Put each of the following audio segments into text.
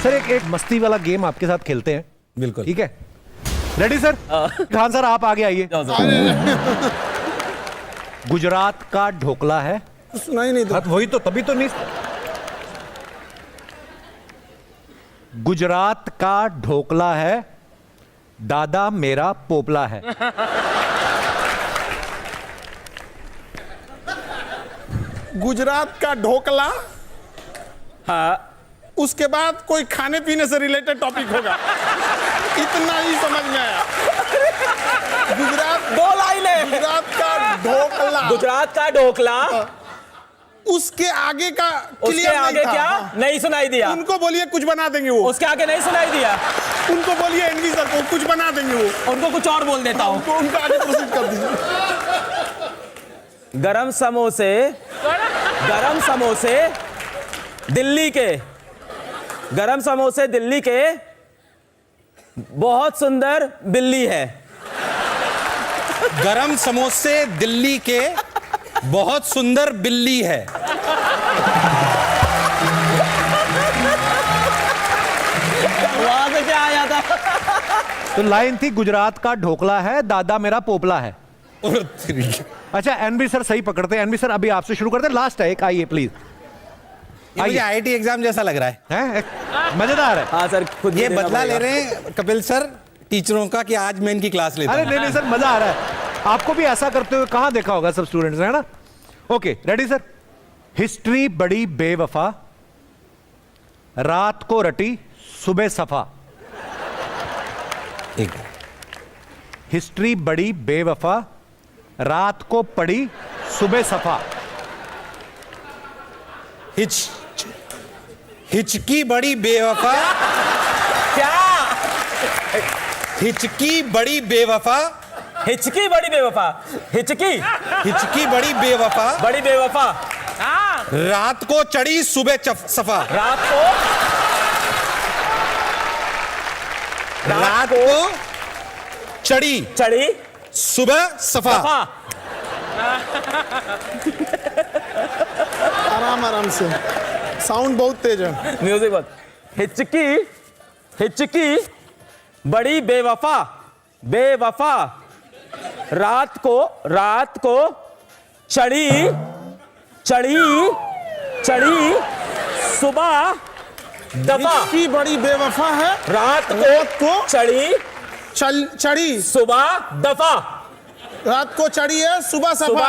Sir एक मस्ती वाला गेम आपके साथ खेलते हैं। बिल्कुल ठीक है, रेडी सर? खान सर आप आगे आइए। गुजरात का ढोकला है। सुना ही नहीं था। वही तो, तभी तो नहीं। गुजरात का ढोकला है, दादा मेरा पोपला है। गुजरात का ढोकला, हाँ उसके बाद कोई खाने पीने से रिलेटेड टॉपिक होगा, इतना ही समझ में आया। गुजरात, दो लाइनें। गुजरात का ढोकला, गुजरात का ढोकला, उसके आगे का उसके क्लियर नहीं आगे था। क्या नहीं सुनाई दिया? उनको बोलिए कुछ बना देंगे वो। उसके आगे नहीं सुनाई दिया? उनको बोलिए एनवी सर को कुछ बना देंगे वो। उनको कुछ और बोल देता हूँ। उनको उनका आगे प्रोसीड कर दीजिए। गरम समोसे, गरम समोसे दिल्ली के, गरम समोसे दिल्ली के, बहुत सुंदर बिल्ली है। गरम समोसे दिल्ली के, बहुत सुंदर बिल्ली है। वहां से क्या आया था? तो लाइन थी गुजरात का ढोकला है, दादा मेरा पोपला है। अच्छा एनबी सर सही पकड़ते हैं। एनबी सर अभी आपसे शुरू करते हैं, लास्ट है एक, आइए प्लीज। ये मुझे आईआईटी एग्जाम जैसा लग रहा है। मजेदार है। हाँ सर, खुद ये देना बदला पड़ेगा। ले रहे हैं कपिल सर टीचरों का कि आज मैं इनकी क्लास लेता अरे हूं। नहीं नहीं सर, मजा आ रहा है। आपको भी ऐसा करते हुए कहां देखा होगा सब स्टूडेंट्स ने, है ना? Okay ready sir? हिस्ट्री बड़ी बेवफा, रात को रटी सुबह सफा। ठीक है। हिस्ट्री बड़ी बेवफा, रात को पड़ी सुबह सफा। हिचकी बड़ी बेवफा, क्या? हिचकी बड़ी बेवफा, हिचकी बड़ी बेवफा, हिचकी हिचकी बड़ी बेवफा, बड़ी बेवफा, रात को चढ़ी सुबह सफा। रात को चढ़ी चढ़ी सुबह सफा। आराम आराम से, साउंड बहुत तेज है। म्यूजिक बहुत। हिचकी, हिचकी बड़ी बेवफा, बेवफा, रात को चढ़ी, चढ़ी, चढ़ी सुबह दफा। की बड़ी बेवफा है, रात को चढ़ी, चढ़ी, सुबह दफा, रात को चढ़ी है, सुबह सफा, सुबह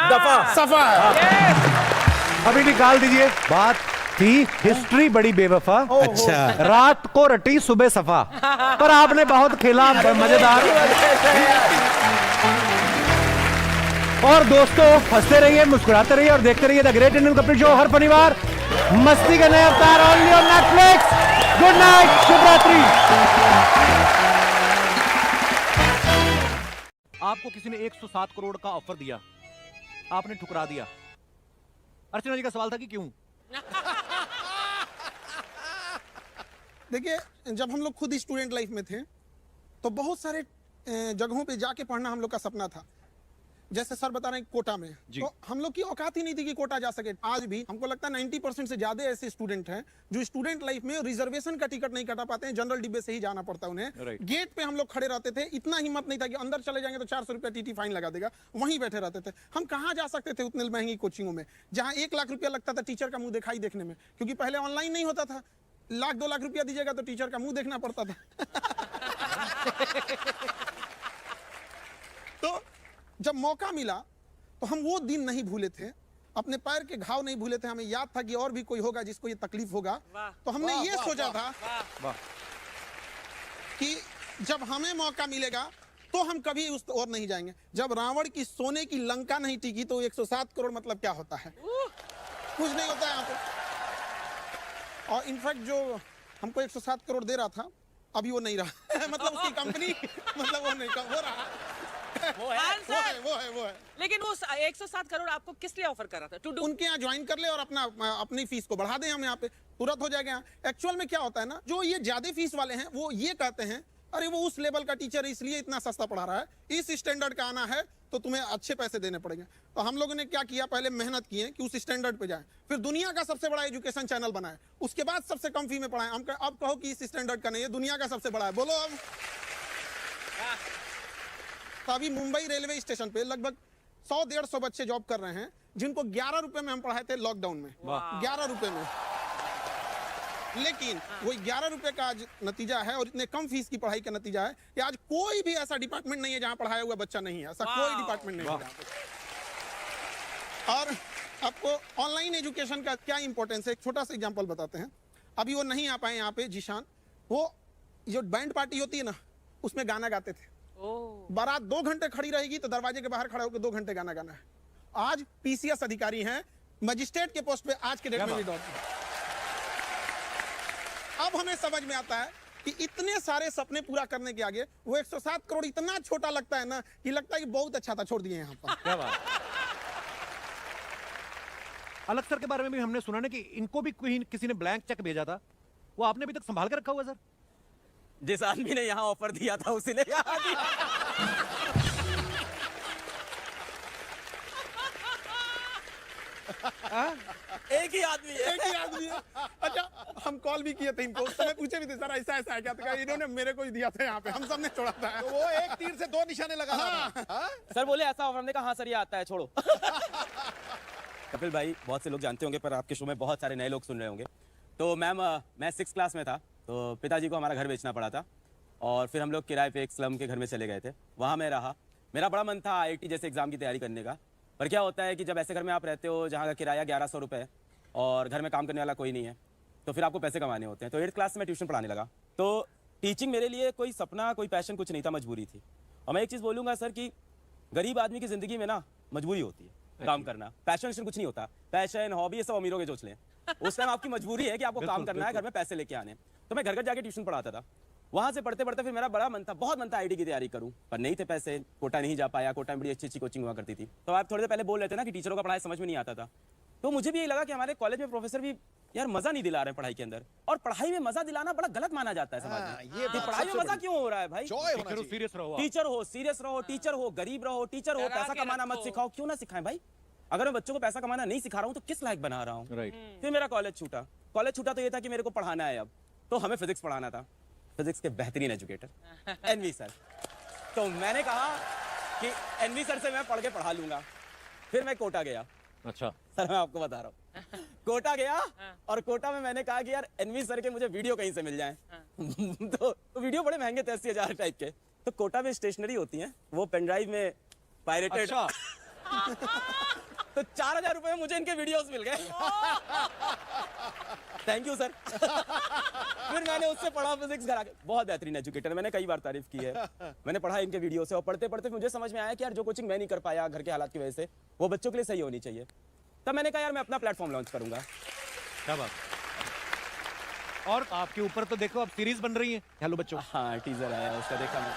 दफा। सफा है। अभी निकाल दीजिए। बात थी हिस्ट्री बड़ी बेवफा, अच्छा रात को रटी सुबह सफा। पर आपने बहुत खेला, मजेदार। और दोस्तों हंसते रहिए, मुस्कुराते रहिए और देखते रहिए the great Indian Kapil show हर शनिवार मस्ती का नया अवतार only on Netflix. Good night, शुभ रात्रि। आपको किसी ने 107 करोड़ का ऑफर दिया, आपने ठुकरा दिया। अर्चना जी का सवाल था कि क्यों? देखिए, जब हम लोग खुद स्टूडेंट लाइफ में थे तो बहुत सारे जगहों पे जाके पढ़ना हम लोग का सपना था। जैसे सर बता रहे हैं कोटा में, तो हम लोग की औकात ही नहीं थी कि कोटा जा सके। आज भी हमको लगता है 90% से ज्यादा ऐसे स्टूडेंट हैं जो स्टूडेंट लाइफ में रिजर्वेशन का टिकट नहीं कटा पाते हैं, जनरल डिब्बे से ही जाना पड़ता है उन्हें। गेट पे हम लोग खड़े रहते थे, इतना हिम्मत नहीं था कि अंदर चले जाएंगे तो 400 रुपया टीटी फाइन लगा देगा, वहीं बैठे रहते थे। हम कहाँ जा सकते थे उतनी महंगी कोचिंगों में जहाँ 1 लाख रुपया लगता था टीचर का मुंह दिखाई देखने में, क्योंकि पहले ऑनलाइन नहीं होता था। 1-2 लाख रुपया दीजिएगा तो टीचर का मुंह देखना पड़ता था। तो जब मौका मिला तो हम वो दिन नहीं भूले थे, अपने पैर के घाव नहीं भूले थे। हमें याद था कि और भी कोई होगा जिसको ये तकलीफ होगा। तो हमने ये सोचा था कि जब हमें मौका मिलेगा तो हम कभी उस ओर नहीं जाएंगे। जब रावण की सोने की लंका नहीं टिकी तो 107 करोड़ मतलब क्या होता है? कुछ नहीं होता है यहाँ पे। और इनफैक्ट जो हमको 107 करोड़ दे रहा था अभी वो नहीं रहा। मतलब उसकी कंपनी, मतलब वो नहीं हो रहा। वो है। लेकिन वो 107 करोड़ आपको किस लिए ऑफर कर रहा था? टू डू उनके यहाँ ज्वाइन कर ले और अपनी फीस को बढ़ा दें हम यहाँ पे, तुरंत हो जाएगा। एक्चुअल में क्या होता है ना, जो ये ज्यादा फीस वाले हैं वो ये कहते हैं अरे वो उस लेवल का टीचर इसलिए इतना सस्ता पढ़ा रहा है, इस स्टैंडर्ड का आना है तो तुम्हें अच्छे पैसे देने पड़ेंगे। तो हम लोगों ने क्या किया, पहले मेहनत की है कि उस स्टैंडर्ड पे जाए, फिर दुनिया का सबसे बड़ा एजुकेशन चैनल बनाए, उसके बाद सबसे कम फी में पढ़ाएं। हम अब कहो कि इस स्टैंडर्ड का नहीं है, दुनिया का सबसे बड़ा है, बोलो अब। तो अभी मुंबई रेलवे स्टेशन पे लगभग 100-150 बच्चे जॉब कर रहे हैं, जिनको 11 रुपए में हम पढ़ाए थे लॉकडाउन में, 11 रुपए में। लेकिन वो 11 रुपए का आज नतीजा है और इतने कम फीस की पढ़ाई का नतीजा है कि आज कोई भी ऐसा डिपार्टमेंट नहीं है जहां पढ़ाया हुआ बच्चा नहीं है, ऐसा कोई डिपार्टमेंट नहीं है जहां पे। और आपको ऑनलाइन एजुकेशन का क्या इंपॉर्टेंस है, एक छोटा सा एग्जांपल बताते हैं। अभी वो नहीं आ पाए यहाँ पे जीशान, वो जो बैंड पार्टी होती है ना, उसमें गाना गाते थे। बारात 2 घंटे खड़ी रहेगी तो दरवाजे के बाहर खड़ा होकर 2 घंटे गाना गाना है। आज पीसीएस अधिकारी हैं, मजिस्ट्रेट के पोस्ट पे आज के डेट में भी दौड़ते हैं। अब हमें समझ में आता है कि इतने सारे सपने पूरा करने के आगे वो 107 करोड़ इतना छोटा लगता है ना कि लगता है कि बहुत अच्छा था, छोड़ दिए यहाँ पर। क्या बात। अलग सर के बारे में भी हमने सुना ना कि इनको भी कोई किसी ने ब्लैंक चेक भेजा था, वो आपने अभी तक संभाल के रखा हुआ सर? जिस आदमी ने यहाँ ऑफर दिया था उसी ने यहाँ दिया। एक ही आदमी है। एक ही आदमी है। अच्छा, हम कॉल भी किए थे इनको, उस समय पूछे भी थे सर ऐसा ऐसा है क्या, तो कहा इन्होंने मेरे को ही दिया था यहाँ पे, हम सबने छोड़ा था। तो वो एक तीर से 2 निशाने लगा रहा था। सर बोले ऐसा ऑफर, हमने कहा हाँ सर ये आता है, छोड़ो। कपिल भाई बहुत से लोग जानते होंगे पर आपके शो में बहुत सारे नए लोग सुन रहे होंगे। तो मैम मैं 6th क्लास में था, तो पिताजी को हमारा घर बेचना पड़ा था और फिर हम लोग किराए पे एक स्लम के घर में चले गए थे। वहाँ मैं रहा, मेरा बड़ा मन था IIT जैसे एग्जाम की तैयारी करने का। पर क्या होता है कि जब ऐसे घर में आप रहते हो जहाँ का किराया 1100 रुपये है और घर में काम करने वाला कोई नहीं है, तो फिर आपको पैसे कमाने होते हैं। तो 8th क्लास में ट्यूशन पढ़ाने लगा। तो टीचिंग मेरे लिए कोई सपना, कोई पैशन कुछ नहीं था, मजबूरी थी। और मैं एक चीज़ बोलूँगा सर कि गरीब आदमी की ज़िंदगी में ना मजबूरी होती है काम करना, पैशन कुछ नहीं होता। पैशन, हॉबी ये सब अमीरों के चोचले हैं। उस टाइम आपकी मजबूरी है कि आपको काम करना है, घर में पैसे लेके आने। तो मैं घर घर जाके ट्यूशन पढ़ाता था। वहाँ से पढ़ते पढ़ते फिर मेरा बड़ा मन था, बहुत मन था IIT की तैयारी करूँ, पर नहीं थे पैसे, कोटा नहीं जा पाया। कोटा में बड़ी अच्छी अच्छी कोचिंग हुआ करती थी। तो आप थोड़ी देर पहले बोल रहे थे ना कि टीचरों का पढ़ाई समझ में नहीं आता था, तो मुझे भी यही लगा कि हमारे कॉलेज में प्रोफेसर भी यार मजा नहीं दिला रहे पढ़ाई के अंदर। और पढ़ाई में मजा दिलाना बड़ा गलत माना जाता है समाज में। ये पढ़ाई में मजा क्यों हो रहा है भाई? सीरियस रहो, टीचर हो, सीरियस रहो, टीचर हो, गरीब रहो, टीचर हो, पैसा कमाना मत सिखाओ। क्यों ना सिखाएं भाई? अगर मैं बच्चों को पैसा कमाना नहीं सिखा रहा हूँ तो किस लायक बना रहा हूँ? राइट। फिर मेरा कॉलेज छूटा। कॉलेज छूटा तो ये था कि मेरे को पढ़ाना है अब, तो हमें फिजिक्स पढ़ाना था। फिजिक्स के बेहतरीन एजुकेटर NV सर। तो मैंने कहा कि NV सर से मैं पढ़ के पढ़ा लूंगा। फिर मैं कोटा गया। अच्छा सर मैं आपको बता रहा हूँ, कोटा गया और कोटा में मैंने कहा कि यार NV सर के मुझे वीडियो कहीं से मिल जाएं। तो वीडियो बड़े महंगे थे, 80,000 टाइप के। तो कोटा में स्टेशनरी होती है, वो पेन ड्राइव में पायरेटेड। तो 4,000 रुपए में मुझे इनके वीडियोस मिल गए। Thank you sir. फिर मैंने उससे पढ़ा फिजिक्स घर आके। बहुत बेहतरीन एजुकेटर, मैंने कई बार तारीफ की है। मैंने पढ़ा इनके वीडियो से और पढ़ते पढ़ते मुझे समझ में आया कि यार जो कोचिंग मैं नहीं कर पाया घर के हालात की वजह से, वो बच्चों के लिए सही होनी चाहिए। तब मैंने कहा यार मैं अपना प्लेटफॉर्म लॉन्च करूंगा। क्या बात। और आपके ऊपर तो देखो अब सीरीज बन रही है हेलो बच्चों। हाँ टीजर आया उसका, देखा मैं।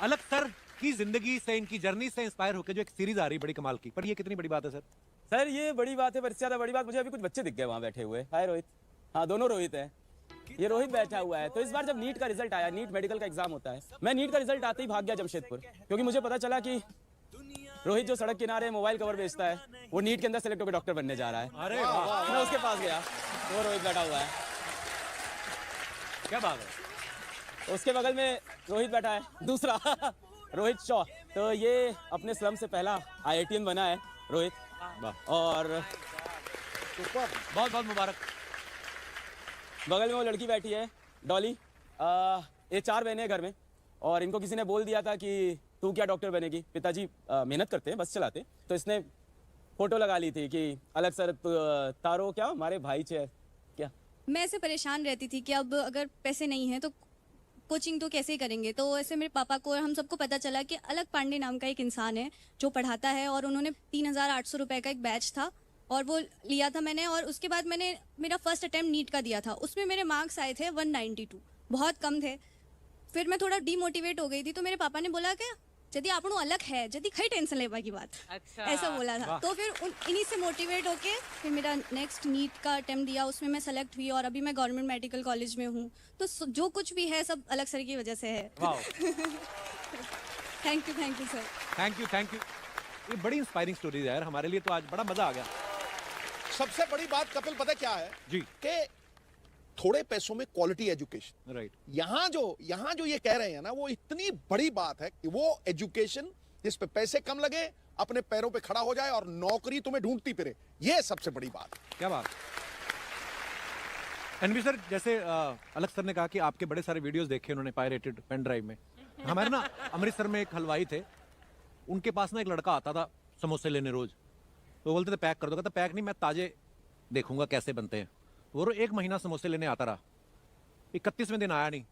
अलग सर की जिंदगी से, इनकी जर्नी से इंस्पायर होकर जो एक सीरीज आ रही है बड़ी कमाल की, पर ये कितनी बड़ी बात है सर? सर ये बड़ी बात है, पर इससे ज्यादा बड़ी बात मुझे अभी कुछ बच्चे दिख गए वहां बैठे हुए। हाय रोहित। हाँ दोनों रोहित है। ये रोहित बैठा हुआ है। तो इस बार जब नीट का रिजल्ट आया, नीट मेडिकल का एग्जाम होता है, मैं नीट का रिजल्ट आते ही भाग गया जमशेदपुर, क्योंकि मुझे पता चला कि रोहित जो सड़क किनारे मोबाइल कवर बेचता है, वो नीट के अंदर सेलेक्ट होकर डॉक्टर बनने जा रहा है। अरे मैं उसके पास गया, वो रोहित बैठा हुआ है। क्या बात है। उसके बगल में रोहित बैठा है दूसरा रोहित शॉ। तो ये अपने स्लम से पहला IITian बना है रोहित। और बहुत बहुत मुबारक। बगल में वो लड़की बैठी है डॉली। ये 4 बहनें हैं घर में, और इनको किसी ने बोल दिया था कि तू क्या डॉक्टर बनेगी। पिताजी मेहनत करते हैं, बस चलाते, तो इसने फोटो लगा ली थी कि अलग सर तारो क्या हमारे भाई छे क्या। मैं ऐसे परेशान रहती थी कि अब अगर पैसे नहीं हैं तो कोचिंग तो कैसे करेंगे। तो ऐसे मेरे पापा को और हम सबको पता चला कि अलग पांडे नाम का एक इंसान है जो पढ़ाता है, और उन्होंने 3,800 रुपये का एक बैच था और वो लिया था मैंने। और उसके बाद मैंने मेरा फर्स्ट अटेम्प्ट नीट का दिया था, उसमें मेरे मार्क्स आए थे 192, बहुत कम थे। फिर मैं थोड़ा डीमोटिवेट हो गई थी, तो मेरे पापा ने बोला कि यदि आपनो अलग है यदि खई टेंशन लेवा की बात अच्छा। ऐसा बोला था। तो फिर इन्हीं से मोटिवेट होके फिर मेरा नेक्स्ट नीट का अटेम्प्ट दिया, उसमें मैं सेलेक्ट हुई और अभी मैं गवर्नमेंट मेडिकल कॉलेज में हूँ। तो जो कुछ भी है सब अलग सर की वजह से है। Thank you sir. Thank you. ये बड़ी इंस्पायरिंग स्टोरी है यार, हमारे लिए तो आज बड़ा मजा आ गया। सबसे बड़ी बात कपिल पता क्या है जी। कि थोड़े पैसों में क्वालिटी एजुकेशन। राइट। यहाँ जो ये कह रहे हैं ना, वो इतनी बड़ी बात है कि वो एजुकेशन जिस पे पैसे कम लगे, अपने पैरों पे खड़ा हो जाए और नौकरी तुम्हें ढूंढती फिरे, ये सबसे बड़ी बात। क्या बात। एनवी सर, जैसे अलग सर ने कहा कि आपके बड़े सारे वीडियोस देखे उन्होंने पायरेटेड पेन ड्राइव में। हमारे ना अमृतसर में एक हलवाई थे, उनके पास ना एक लड़का आता था समोसे लेने रोज। तो बोलते थे पैक कर दो, कहता पैक नहीं, मैं ताजे देखूंगा कैसे बनते हैं। वो 1 महीना समोसे लेने आता रहा, 31वें दिन आया नहीं।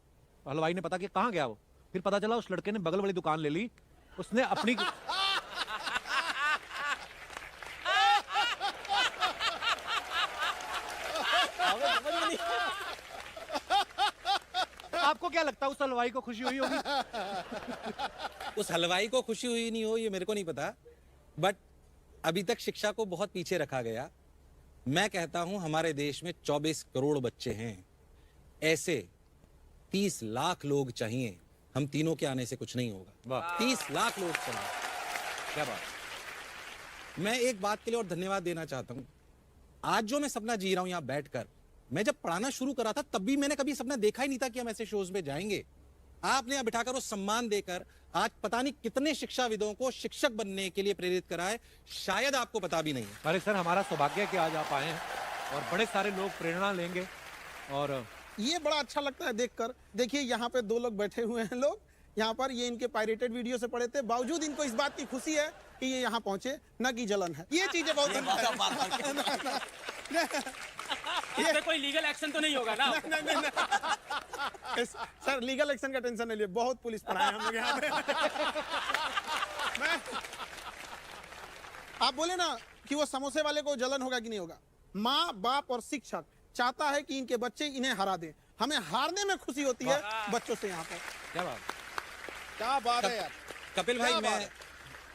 हलवाई ने पता कि कहाँ गया वो, फिर पता चला उस लड़के ने बगल वाली दुकान ले ली, उसने अपनी आपको क्या लगता है उस हलवाई को खुशी हुई होगी? उस हलवाई को खुशी हुई नहीं हो ये मेरे को नहीं पता, बट अभी तक शिक्षा को बहुत पीछे रखा गया। मैं कहता हूं हमारे देश में 24 करोड़ बच्चे हैं, ऐसे 30 लाख लोग चाहिए। हम तीनों के आने से कुछ नहीं होगा। 30 लाख लोग चाहिए। क्या बात। मैं एक बात के लिए और धन्यवाद देना चाहता हूं। आज जो मैं सपना जी रहा हूं यहां बैठकर, मैं जब पढ़ाना शुरू करा था तब भी मैंने कभी सपना देखा ही नहीं था कि हम ऐसे शोज में जाएंगे। आपने यहां बिठाकर वो सम्मान देकर आज पता नहीं कितने शिक्षाविदों को शिक्षक बनने के लिए प्रेरित करा है, शायद आपको पता भी नहीं है। अरे सर, हमारा सौभाग्य है कि आज आप आए हैं और बड़े सारे लोग प्रेरणा लेंगे। और ये बड़ा अच्छा लगता है देखकर। देखिए यहाँ पे 2 लोग बैठे हुए हैं, लोग यहाँ पर, ये इनके पायरेटेड वीडियो से पढ़े थे, बावजूद इनको इस बात की खुशी है कि ये यहाँ पहुंचे, न कि जलन है। ये चीजें बहुत इस पे कोई लीगल एक्शन तो नहीं होगा ना? सर लीगल एक्शन का टेंशन नहीं लिए, बहुत पुलिस पर आए हम लोग यहाँ पे। आप बोले ना कि वो समोसे वाले को जलन होगा कि नहीं होगा। माँ बाप और शिक्षक चाहता है कि इनके बच्चे इन्हें हरा दें, हमें हारने में खुशी होती है बच्चों से। यहाँ पर क्या बात है यार। कपिल भाई, क्या बात मैं है?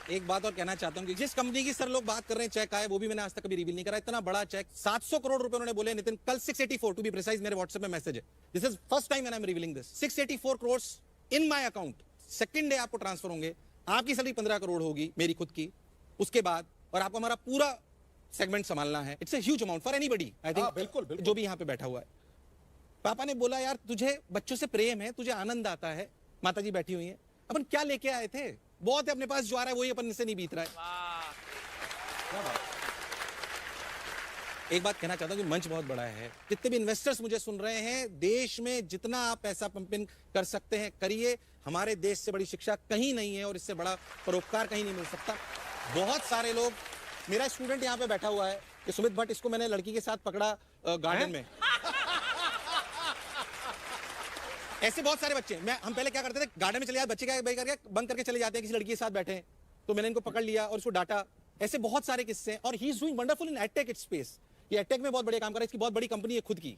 एक बात और कहना चाहता हूं कि जिस कंपनी की सर लोग बात कर रहे हैं चेक आए, वो भी मैंने आज तक कभी रिवील नहीं करा। इतना बड़ा चेक 700 करोड़ रुपए उन्होंने बोले नितिन, कल 684 टू बी प्रिसाइज मेरे व्हाट्सएप में मैसेज है। This is first time when I am revealing this. 684 crore in my account, second day आपको ट्रांसफर होंगे। आपकी सैलरी 15 करोड़ होगी मेरी खुद की, उसके बाद और आपको हमारा पूरा सेगमेंट संभालना है। It's a huge amount for anybody, I think. बिल्कुल। जो भी यहाँ पे बैठा हुआ है। पापा ने बोला यार तुझे बच्चों से प्रेम है, तुझे आनंद आता है। माता जी बैठी हुई है, अपन क्या लेके आए थे, बहुत है अपने पास, जो आ रहा है वही अपन से नहीं बीत रहा है। एक बात कहना चाहता हूं कि मंच बहुत बड़ा है, जितने भी इन्वेस्टर्स मुझे सुन रहे हैं, देश में जितना आप पैसा पंपिंग कर सकते हैं करिए। हमारे देश से बड़ी शिक्षा कहीं नहीं है और इससे बड़ा परोपकार कहीं नहीं मिल सकता। बहुत सारे लोग, मेरा स्टूडेंट यहाँ पे बैठा हुआ है कि सुमित भट्ट, इसको मैंने लड़की के साथ पकड़ा गार्डन में। ऐसे बहुत सारे बच्चे, हम पहले क्या करते थे, गार्डन में चले जाते, बच्चे क्या करके बंद करके चले जाते हैं, किसी लड़की के साथ बैठे हैं, तो मैंने इनको पकड़ लिया और उसको डांटा। ऐसे बहुत सारे किस्से हैं और he is doing wonderful in edtech space. ये एडटेक में बहुत बड़े काम कर रहा है, इसकी बहुत बड़ी कंपनी है खुद की।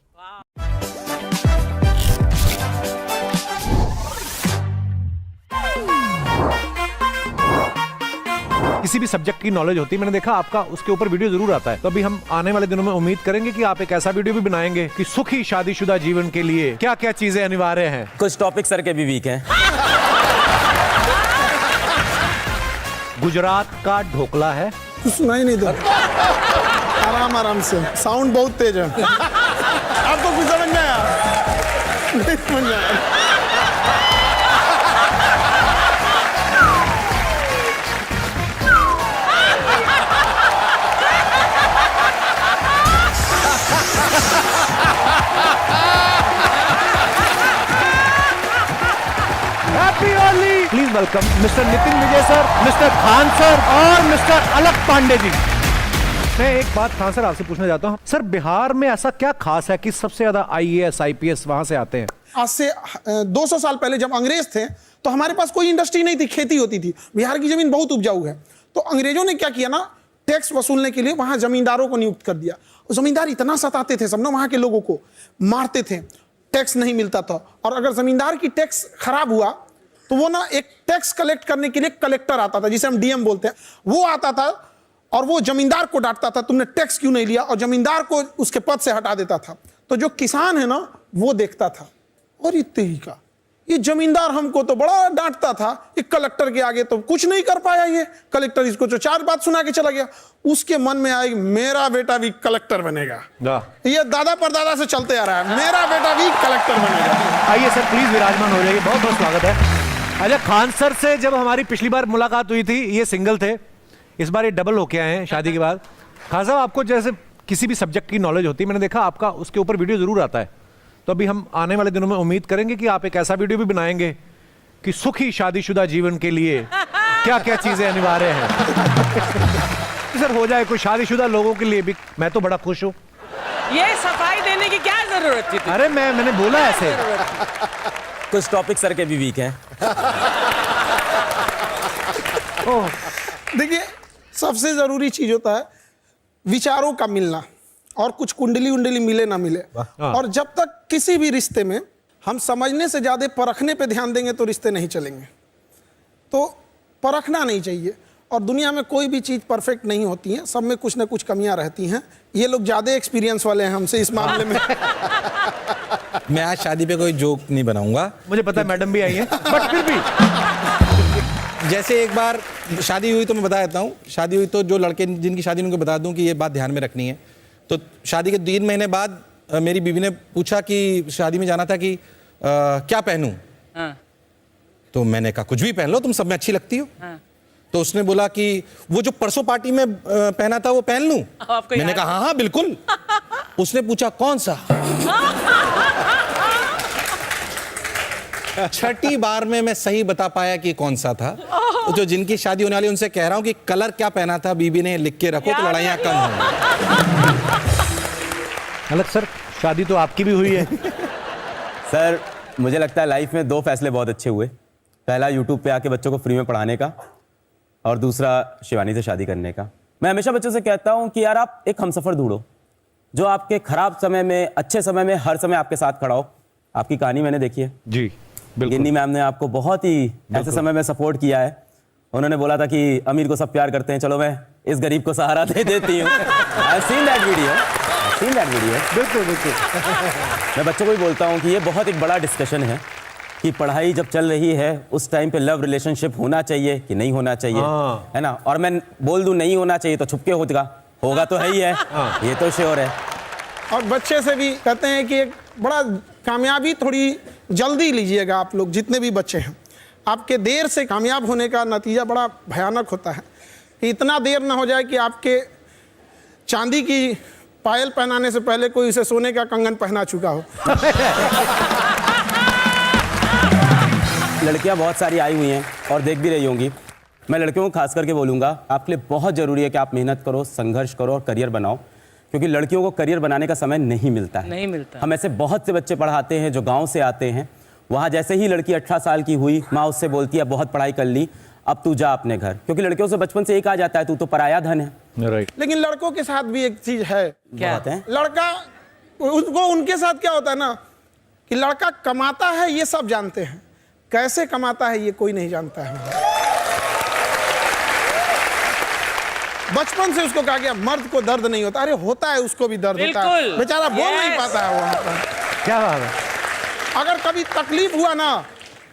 किसी भी सब्जेक्ट की नॉलेज होती है, मैंने देखा आपका उसके ऊपर वीडियो जरूर आता है। तो अभी हम आने वाले दिनों में उम्मीद करेंगे कि आप एक ऐसा वीडियो भी बनाएंगे कि सुखी शादीशुदा जीवन के लिए क्या क्या चीजें अनिवार्य हैं। कुछ टॉपिक सर के भी वीक हैं। गुजरात का ढोकला है। सुनाई नहीं दो, आराम आराम से, साउंड बहुत तेज है। आपको कुछ समझ में आया? नहीं समझ में आया। Please welcome mister Nitin Vijay sir, mister Khan sir और मिस्टर अलक पांडे जी। मैं एक बात खान सर आपसे पूछना चाहता हूँ, सर बिहार में ऐसा क्या खास है कि सबसे ज्यादा IAS IPS वहां से आते हैं? आज से 200 साल पहले जब अंग्रेज थे तो हमारे पास कोई इंडस्ट्री नहीं थी, खेती होती थी। बिहार की जमीन बहुत उपजाऊ है, तो अंग्रेजों ने क्या किया ना, टैक्स वसूलने के लिए वहां जमींदारों को नियुक्त कर दिया। जमींदार इतना सताते थे, सबने वहां के लोगों को मारते थे, टैक्स नहीं मिलता था। और अगर जमींदार की टैक्स खराब हुआ तो वो ना एक टैक्स कलेक्ट करने के लिए कलेक्टर आता था, जिसे हम डीएम बोलते हैं, वो आता था और वो जमींदार को डांटता था, तुमने टैक्स क्यों नहीं लिया, और जमींदार को उसके पद से हटा देता था। तो जो किसान है ना वो देखता था, और ये जमींदार हमको तो बड़ा डांटता था, ये कलेक्टर के आगे तो कुछ नहीं कर पाया, ये कलेक्टर इसको तो 4 बात सुना के चला गया। उसके मन में आई मेरा बेटा भी कलेक्टर बनेगा। ये दादा परदादा से चलते आ रहा है, मेरा बेटा भी कलेक्टर बनेगा। आइए सर प्लीज विराजमान हो जाइए, बहुत बहुत स्वागत है। अच्छा, खान सर से जब हमारी पिछली बार मुलाकात हुई थी ये सिंगल थे, इस बार ये डबल होके आए हैं शादी के बाद। खान साहब, आपको जैसे किसी भी सब्जेक्ट की नॉलेज होती है, मैंने देखा आपका उसके ऊपर वीडियो जरूर आता है, तो अभी हम आने वाले दिनों में उम्मीद करेंगे कि आप एक ऐसा वीडियो भी बनाएंगे कि सुखी शादीशुदा जीवन के लिए क्या क्या चीजें अनिवार्य हैं। सर हो जाए कुछ शादीशुदा लोगों के लिए भी, मैं तो बड़ा खुश हूँ। ये सफाई देने की क्या जरूरत थी? अरे मैंने बोला ऐसे। कुछ टॉपिक सर के भी वीक हैं। देखिए, सबसे जरूरी चीज होता है विचारों का मिलना, और कुछ कुंडली उंडली मिले ना मिले। और जब तक किसी भी रिश्ते में हम समझने से ज्यादा परखने पे ध्यान देंगे तो रिश्ते नहीं चलेंगे। तो परखना नहीं चाहिए, और दुनिया में कोई भी चीज परफेक्ट नहीं होती है, सब में कुछ ना कुछ कमियां रहती हैं। ये लोग ज्यादा एक्सपीरियंस वाले हैं हमसे इस मामले में। मैं आज शादी पे कोई जोक नहीं बनाऊंगा, मुझे पता है मैडम भी आई है, बट फिर भी जैसे एक बार शादी हुई तो मैं बता देता हूँ, शादी हुई तो जो लड़के जिनकी शादी उनको बता दूं कि ये बात ध्यान में रखनी है। तो शादी के 3 महीने बाद मेरी बीवी ने पूछा कि शादी में जाना था कि क्या पहनूं। तो मैंने कहा कुछ भी पहन लो, तुम सब में अच्छी लगती हो। तो उसने बोला कि वो जो परसों पार्टी में पहना था वो पहन लूं। मैंने कहा हाँ हाँ बिल्कुल। उसने पूछा कौन सा। 6ठी बार में मैं सही बता पाया कि कौन सा था। तो जो जिनकी शादी होने वाली उनसे कह रहा हूं कि कलर क्या पहना था बीबी ने लिख के रखो, तो लड़ाइयां कम होंगी। अलग सर, शादी तो आपकी भी हुई है। सर मुझे लगता है लाइफ में 2 फैसले बहुत अच्छे हुए। पहला यूट्यूब पे आके बच्चों को फ्री में पढ़ाने का, और दूसरा शिवानी से शादी करने का। मैं हमेशा बच्चों से कहता हूं कि यार आप एक हमसफर ढूंढो जो आपके खराब समय में, अच्छे समय में, हर समय आपके साथ खड़ा हो। आपकी कहानी मैंने देखी है जी, गिन्नी मैम ने आपको बहुत ही ऐसे समय में सपोर्ट किया है। उन्होंने बोला था कि अमीर को सब प्यार करते हैं, चलो मैं इस गरीब को सहारा दे देती हूँ। I've seen that video. बिल्कुल बिल्कुल। मैं बच्चों को भी बोलता हूँ कि ये बहुत एक बड़ा डिस्कशन है कि पढ़ाई जब चल रही है उस टाइम पे लव रिलेशनशिप होना चाहिए कि नहीं होना चाहिए, है ना। और मैं बोल दूं नहीं होना चाहिए तो छुपके होगा तो है ही है, ये तो श्योर है। और बच्चे से भी कहते हैं कि एक बड़ा कामयाबी थोड़ी जल्दी लीजिएगा। आप लोग जितने भी बच्चे हैं, आपके देर से कामयाब होने का नतीजा बड़ा भयानक होता है। कि इतना देर ना हो जाए कि आपके चांदी की पायल पहनाने से पहले कोई उसे सोने का कंगन पहना चुका हो। लड़कियां बहुत सारी आई हुई हैं और देख भी रही होंगी। मैं लड़कियों को खास करके बोलूँगा, आपके लिए बहुत ज़रूरी है कि आप मेहनत करो, संघर्ष करो और करियर बनाओ, क्योंकि लड़कियों को करियर बनाने का समय नहीं मिलता है। नहीं मिलता। हम ऐसे बहुत से बच्चे पढ़ाते हैं जो गांव से आते हैं, वहाँ जैसे ही लड़की 18 साल की हुई, माँ उससे बोलती है बहुत पढ़ाई कर ली, अब तू जा अपने घर, क्योंकि लड़कियों से बचपन से एक आ जाता है तू तो पराया धन है। राइट। लेकिन लड़कों के साथ भी एक चीज है। क्या है? लड़का उसको, उनके साथ क्या होता है ना कि लड़का कमाता है ये सब जानते हैं, कैसे कमाता है ये कोई नहीं जानता है। बचपन से उसको कहा गया मर्द को दर्द नहीं होता, अरे होता है, उसको भी दर्द होता है, बेचारा बोल नहीं पाता है वहां पर। क्या बात है। अगर कभी तकलीफ हुआ ना,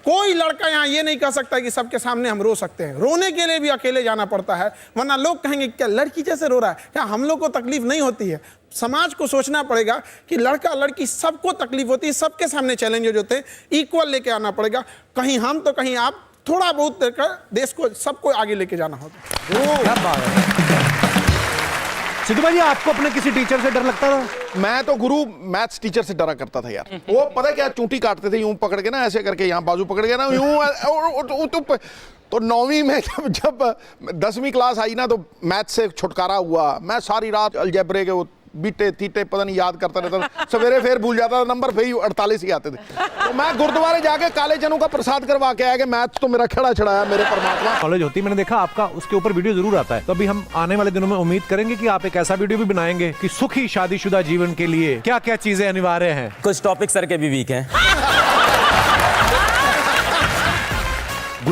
कोई लड़का यहाँ ये नहीं कह सकता कि सबके सामने हम रो सकते हैं। रोने के लिए भी अकेले जाना पड़ता है, वरना लोग कहेंगे क्या लड़की जैसे रो रहा है, क्या हम लोग को तकलीफ नहीं होती है। समाज को सोचना पड़ेगा कि लड़का लड़की सबको तकलीफ होती है, सबके सामने चैलेंजेस होते हैं, इक्वल लेके आना पड़ेगा। कहीं हम तो कहीं आप, थोड़ा बहुत देकर देश को, सबको आगे लेके जाना होगा। क्या बात है। सिद्धू भाई, आपको अपने किसी टीचर से डर लगता था? मैं तो गुरु मैथ्स टीचर से डरा करता था यार। वो पता है क्या, चूंटी काटते थे यूं पकड़ के ना, ऐसे करके यहाँ बाजू पकड़ के ना यूं। तो 9वीं में जब 10वीं क्लास आई ना, तो मैथ्स से छुटकारा हुआ। मैं सारी रात अलजेब्रे के वो बीटे तीटे पता नहीं याद करता रहता था, सवेरे फिर भूल जाता था, नंबर फिर 48 ही आते थे। तो मैं गुरुद्वारे जाके काले चनों का प्रसाद करवा के आया कि मैथ्स तो मेरा खड़ा छड़ाया मेरे परमात्मा। कॉलेज होती, मैंने देखा आपका उसके ऊपर वीडियो जरूर आता है, तो अभी हम आने वाले दिनों में उम्मीद करेंगे कि आप एक ऐसा वीडियो भी बनाएंगे कि सुखी शादीशुदा जीवन के लिए क्या क्या चीजें अनिवार्य हैं। कुछ टॉपिक सर के भी वीक हैं।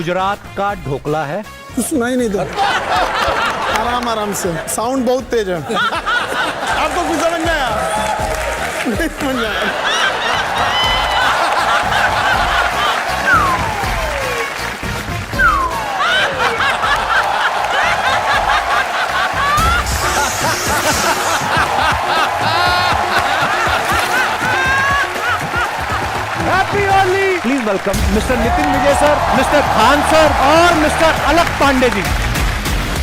गुजरात का ढोकला है? कुछ सुनाई नहीं दो, आराम आराम से, साउंड बहुत तेज है। आपको कुछ समझ में आया? नहीं समझ में आया। Happy Holi. Please welcome mister Nitin Vijay sir, mister Khan sir और मिस्टर अलक पांडे जी।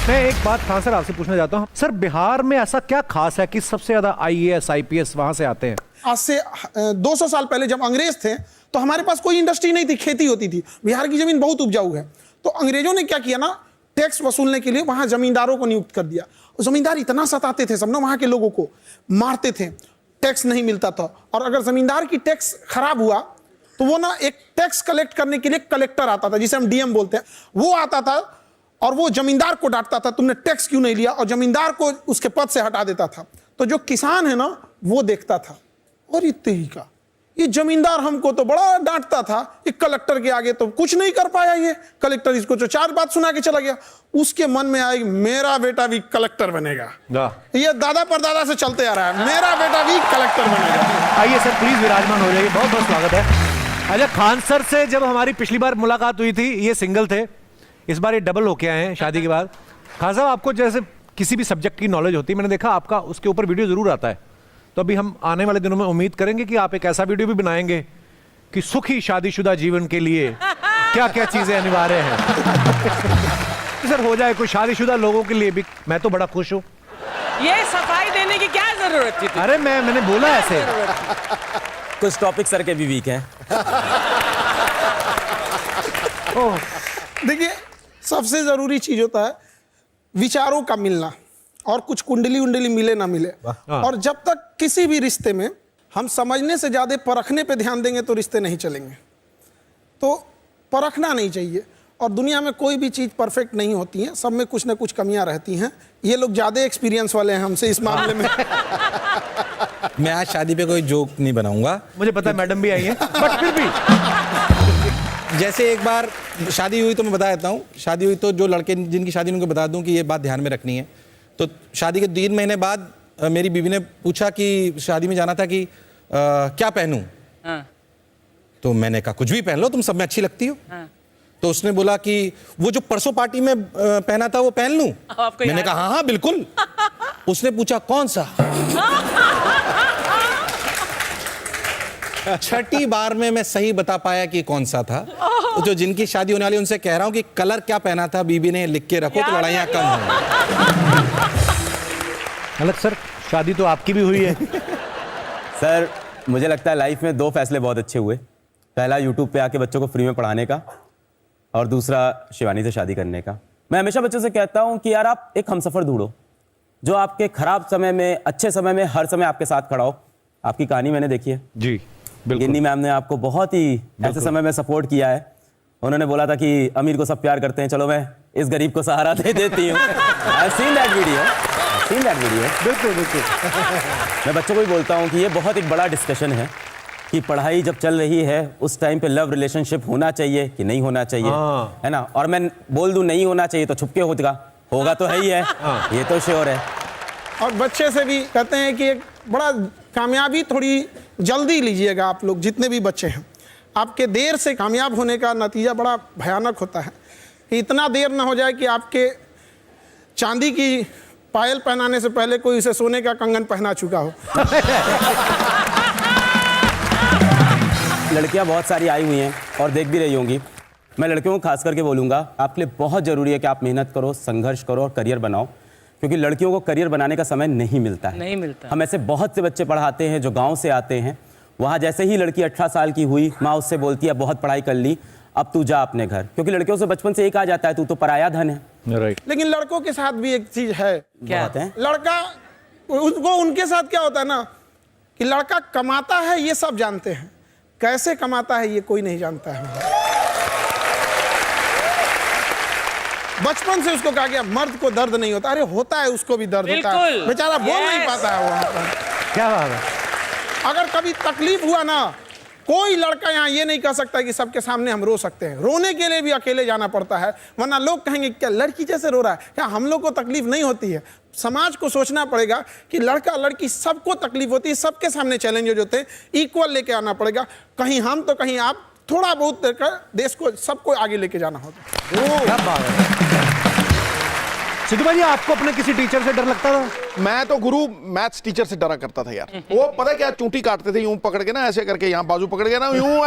मैं एक बात खान सर आपसे पूछना चाहता हूँ, सर बिहार में ऐसा क्या खास है कि सबसे ज्यादा IAS IPS वहां से आते हैं? आज से 200 साल पहले जब अंग्रेज थे तो हमारे पास कोई इंडस्ट्री नहीं थी, खेती होती थी। बिहार की जमीन बहुत उपजाऊ है, तो अंग्रेजों ने क्या किया ना, टैक्स वसूलने के लिए वहां जमींदारों को नियुक्त कर दिया। जमींदार इतना सताते थे सब ना, वहां के लोगों को मारते थे, टैक्स नहीं मिलता था। और अगर जमींदार की टैक्स खराब हुआ तो वो ना एक टैक्स कलेक्ट करने के लिए कलेक्टर आता था, जिसे हम DM बोलते हैं, वो आता था और वो जमींदार को डांटता था, तुमने टैक्स क्यों नहीं लिया, और जमींदार को उसके पद से हटा देता था। तो जो किसान है ना वो देखता था, और इतने ही का ये जमींदार हमको तो बड़ा डांटता था, एक कलेक्टर के आगे तो कुछ नहीं कर पाया ये कलेक्टर, इसको तो 4 बात सुना के चला गया। उसके मन में आई मेरा बेटा भी कलेक्टर बनेगा। ये दादा परदादा से चलते आ रहा है, मेरा बेटा भी कलेक्टर बनेगा। आइए सर प्लीज विराजमान हो जाइए, बहुत बहुत स्वागत है। अच्छा खान सर से जब हमारी पिछली बार मुलाकात हुई थी ये सिंगल थे, इस बार ये डबल होके आए हैं शादी के बाद। खान साहब आपको जैसे किसी भी सब्जेक्ट की नॉलेज होती है, मैंने देखा आपका उसके ऊपर वीडियो जरूर आता है, तो अभी हम आने वाले दिनों में उम्मीद करेंगे कि आप एक ऐसा वीडियो भी बनाएंगे कि सुखी शादीशुदा जीवन के लिए क्या क्या चीजें अनिवार्य हैं। सर हो जाए कुछ शादीशुदा लोगों के लिए भी, मैं तो बड़ा खुश हूँ। ये सफाई देने की क्या जरूरत थी? अरे मैंने बोला ऐसे। कुछ टॉपिक सर के भी वीक हैं। देखिए सबसे जरूरी चीज होता है विचारों का मिलना, और कुछ कुंडली उंडली मिले ना मिले। और जब तक किसी भी रिश्ते में हम समझने से ज्यादा परखने पे ध्यान देंगे तो रिश्ते नहीं चलेंगे। तो परखना नहीं चाहिए, और दुनिया में कोई भी चीज परफेक्ट नहीं होती है, सब में कुछ ना कुछ कमियां रहती हैं। ये लोग ज्यादा एक्सपीरियंस वाले हैं हमसे इस मामले में। मैं आज शादी पे कोई जोक नहीं बनाऊंगा, मुझे पता है मैडम भी आई है, बट फिर भी जैसे एक बार शादी हुई तो मैं बता देता हूँ। शादी हुई तो जो लड़के जिनकी शादी उनको बता दूं कि ये बात ध्यान में रखनी है। तो शादी के 3 महीने बाद मेरी बीवी ने पूछा कि शादी में जाना था कि क्या पहनूं। तो मैंने कहा कुछ भी पहन लो, तुम सब में अच्छी लगती हो। तो उसने बोला कि वो जो परसों पार्टी में पहना था वो पहन लूं। मैंने कहा हाँ हाँ बिल्कुल। उसने पूछा कौन सा। छठी बार में मैं सही बता पाया कि कौन सा था। जो जिनकी शादी होने वाली उनसे कह रहा हूं कि कलर क्या पहना था बीबी ने लिख के रखो, तो लड़ाइयां कम होंगी। अलग सर शादी तो आपकी भी हुई है। सर मुझे लगता है लाइफ में 2 फैसले बहुत अच्छे हुए। पहला YouTube पे आके बच्चों को फ्री में पढ़ाने का, और दूसरा शिवानी से शादी करने का। मैं हमेशा बच्चों से कहता हूं कि यार आप एक हमसफर ढूंढो जो आपके खराब समय में, अच्छे समय में, हर समय आपके साथ खड़ा हो। आपकी कहानी मैंने देखी है जी, गिन्नी मैम ने आपको बहुत ही ऐसे समय में सपोर्ट किया है। उन्होंने बोला था कि अमीर को सब प्यार करते हैं, चलो मैं इस गरीब को सहारा दे देती हूँ। I've seen that video. बिल्कुल बिल्कुल। मैं बच्चों को भी बोलता हूँ कि ये बहुत एक बड़ा डिस्कशन है कि पढ़ाई जब चल रही है उस टाइम पे लव रिलेशनशिप होना चाहिए कि नहीं होना चाहिए, है ना। और मैं बोल दूं नहीं होना चाहिए तो छुपके होगा तो है ही है, ये तो श्योर है। और बच्चे से भी कहते हैं कि एक बड़ा कामयाबी थोड़ी जल्दी लीजिएगा। आप लोग जितने भी बच्चे हैं, आपके देर से कामयाब होने का नतीजा बड़ा भयानक होता है। कि इतना देर ना हो जाए कि आपके चांदी की पायल पहनाने से पहले कोई उसे सोने का कंगन पहना चुका हो। लड़कियां बहुत सारी आई हुई हैं और देख भी रही होंगी। मैं लड़कियों को खास करके बोलूँगा, आपके लिए बहुत ज़रूरी है कि आप मेहनत करो, संघर्ष करो और करियर बनाओ, क्योंकि लड़कियों को करियर बनाने का समय नहीं मिलता है। नहीं मिलता। हम ऐसे बहुत से बच्चे पढ़ाते हैं जो गांव से आते हैं, वहाँ जैसे ही लड़की 18 साल की हुई, माँ उससे बोलती है बहुत पढ़ाई कर ली, अब तू जा अपने घर, क्योंकि लड़कियों से बचपन से एक आ जाता है तू तो पराया धन है। राइट। लेकिन लड़कों के साथ भी एक चीज है। क्या है? लड़का उसको, उनके साथ क्या होता है ना कि लड़का कमाता है ये सब जानते हैं, कैसे कमाता है ये कोई नहीं जानता है। बचपन से उसको कहा गया मर्द को दर्द नहीं होता, अरे होता है, उसको भी दर्द होता है, बेचारा बोल नहीं पाता है वहां पर। क्या बात है। अगर कभी तकलीफ हुआ ना कोई लड़का यहाँ ये नहीं कह सकता कि सबके सामने हम रो सकते हैं। रोने के लिए भी अकेले जाना पड़ता है, वरना लोग कहेंगे क्या लड़की जैसे रो रहा है, क्या हम लोग को तकलीफ नहीं होती है? समाज को सोचना पड़ेगा कि लड़का लड़की सबको तकलीफ होती है, सबके सामने चैलेंजेस होते हैं, इक्वल लेके आना पड़ेगा। कहीं हम तो कहीं आप, थोड़ा बहुत कर देश को सबको आगे लेके जाना होता है। क्या बात है। सिद्धू भाई, आपको अपने किसी टीचर से डर लगता था? मैं तो गुरु मैथ्स टीचर से डरा करता था यार। वो पता क्या चूंटी काटते थे यूं पकड़ के ना, ऐसे करके यहाँ बाजू पकड़ के ना यूं।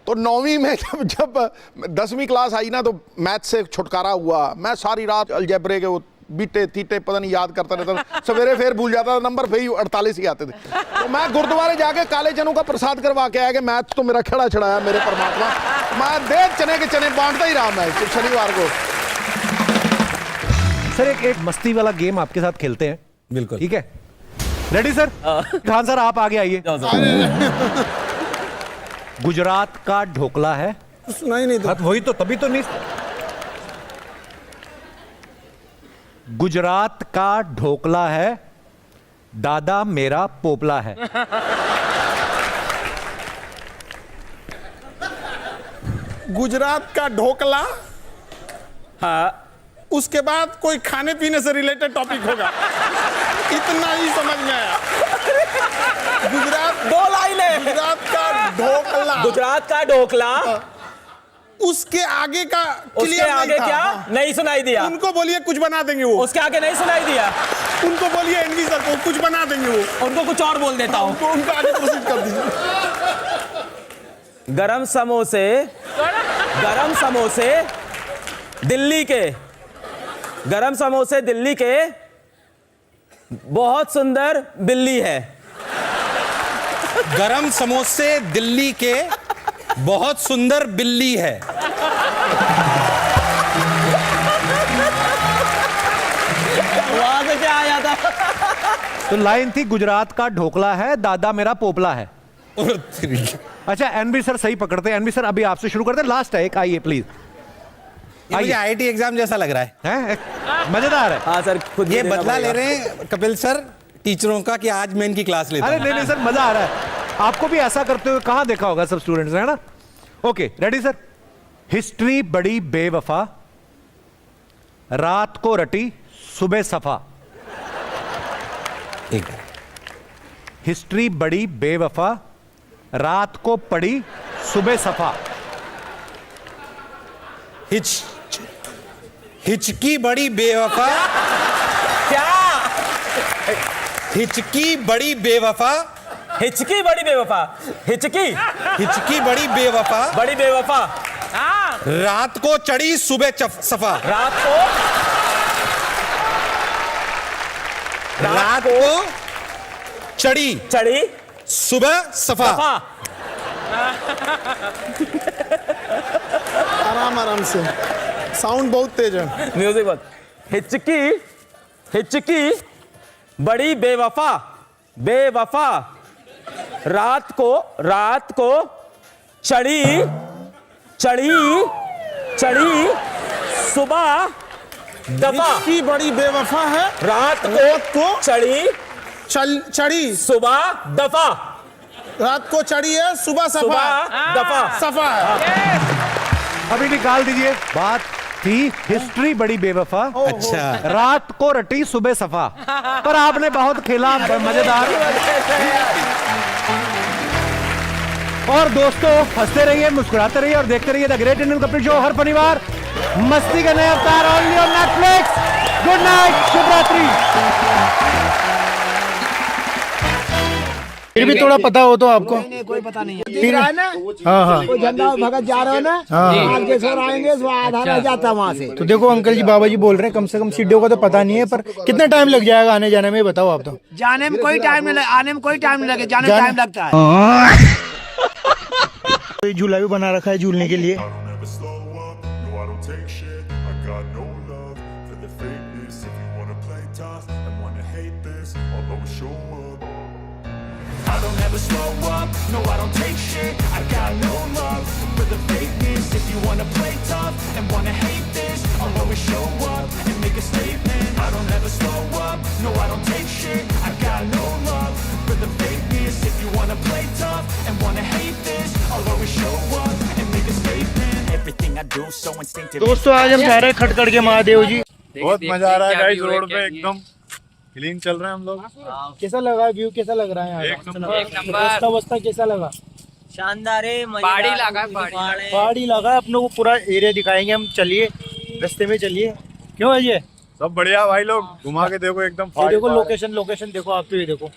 तो 9वीं में जब 10वीं क्लास आई ना, तो मैथ्स से छुटकारा हुआ। मैं सारी रात अलजेब्रे के वो बीटे तीटे पता नहीं याद करता रहता था, सवेरे फिर भूल जाता था, नंबर फिर 48 ही आते थे। तो मैं गुरुद्वारे जाके काले चनों का प्रसाद करवा के आया कि मैथ्स तो मेरा खड़ा छड़ाया मेरे परमात्मा। मैं दे चने के चने बांटता ही रहा मैं शनिवार को। सर एक मस्ती वाला गेम आपके साथ खेलते हैं, बिल्कुल। ठीक है? Ready sir? खान सर आप आगे आइए। गुजरात का ढोकला है, सुना ही नहीं था। वही तो, तभी तो नहीं। गुजरात का ढोकला है, दादा मेरा पोपला है। गुजरात का ढोकला, हाँ, उसके बाद कोई खाने पीने से रिलेटेड टॉपिक होगा, इतना ही समझ में आया। गुजरात, 2 लाइनें। गुजरात का ढोकला, गुजरात का ढोकला, उसके आगे का उसके क्लियर आगे नहीं था। क्या हाँ। नहीं सुनाई दिया? उनको बोलिए कुछ बना देंगे वो। उसके आगे नहीं सुनाई दिया? उनको बोलिए एनवी सर को कुछ बना देंगे वो। उनको कुछ और बोल देता हूँ। उनको उनका आगे प्रोसीड कर दीजिए। गरम समोसे, गरम समोसे दिल्ली के, गरम समोसे दिल्ली के, बहुत सुंदर बिल्ली है। गरम समोसे दिल्ली के, बहुत सुंदर बिल्ली है। वहां से क्या आया था? तो लाइन थी गुजरात का ढोकला है, दादा मेरा पोपला है। अच्छा एनबी सर सही पकड़ते हैं। एनबी सर अभी आपसे शुरू करते हैं, लास्ट है एक, आइए प्लीज। मुझे आईआईटी एग्जाम जैसा लग रहा है। हैं? मजेदार है। हाँ सर, खुद ये देना बदला पड़ेगा। ले रहे हैं कपिल सर टीचरों का कि आज मैं इनकी क्लास लेता अरे हूं। नहीं सर, मजा आ रहा है। आपको भी ऐसा करते हुए कहां देखा होगा सब स्टूडेंट्स ने, है ना? Okay ready sir? हिस्ट्री बड़ी बेवफा, रात को रटी सुबह सफा। ठीक है। हिस्ट्री बड़ी बेवफा, रात को पड़ी सुबह सफा। हिचकी बड़ी बेवफा, क्या? हिचकी बड़ी बेवफा, हिचकी बड़ी बेवफा, हिचकी हिचकी बड़ी बेवफा, बड़ी बेवफा, रात को चढ़ी सुबह सफा। रात को चढ़ी चढ़ी सुबह सफा। आराम आराम से, साउंड बहुत तेज है। म्यूजिक बहुत। हिचकी, हिचकी बड़ी बेवफा, बेवफा, रात को चढ़ी, चढ़ी, चढ़ी सुबह दफा। की बड़ी बेवफा है, रात को चढ़ी, चढ़ी, सुबह दफा। रात को चढ़ी है, सुबह सफा, सुबह दफा। सफा है। अभी निकाल दीजिए। बात थी हिस्ट्री बड़ी बेवफा, अच्छा। रात को रटी सुबह सफा, पर आपने बहुत खेला, मजेदार। और दोस्तों हंसते रहिए, मुस्कुराते रहिए और देखते रहिए the great Indian Kapil show हर शनिवार मस्ती का नया अवतार only on Netflix. Good night, शुभ रात्रि। फिर भी थोड़ा पता हो तो आपको। कोई पता नहीं है। दिख रहा है ना? हाँ हाँ। कोई झंडा भगत जा रहे हो ना? आग जैसे आएंगे तो आधा रह जाता वहाँ से। तो देखो अंकल जी बाबा जी बोल रहे हैं कम से कम सीढ़ियों का तो पता नहीं है, पर कितना टाइम लग जाएगा आने जाने में, बताओ आप तो। जाने में कोई टाइम नहीं लगे, आने में कोई टाइम नहीं लगे, जाने में टाइम लगता है। तो झूला भी बना रखा है झूलने के लिए। I don't ever slow up, no I don't take shit. I got no love for the fakeness. If you wanna play tough and wanna hate this, I'll always show up and make a statement. I don't ever slow up, no I don't take shit. I got no love for the fakeness. If you wanna play tough and I'll always show up and make a statement. Everything I do so instinctive. दोस्तों आज हम जा रहे हैं खटखड़ के महादेव जी। बहुत मजा आ रहा है गाइस, रोड पे एकदम क्लीन चल रहे हैं हम लोग। कैसा लगा व्यू, कैसा लग रहा है यहाँ? एक नंबर। रास्ता वस्ता कैसा लगा? शानदार है, पहाड़ी लगा, पहाड़ी लगा। अपनों को पूरा एरिया दिखाएंगे हम, चलिए रास्ते में चलिए। क्यों है ये सब बढ़िया भाई, लोग घुमा के देखो एकदम। ये देखो लोकेशन देखो आप, तो ये देखो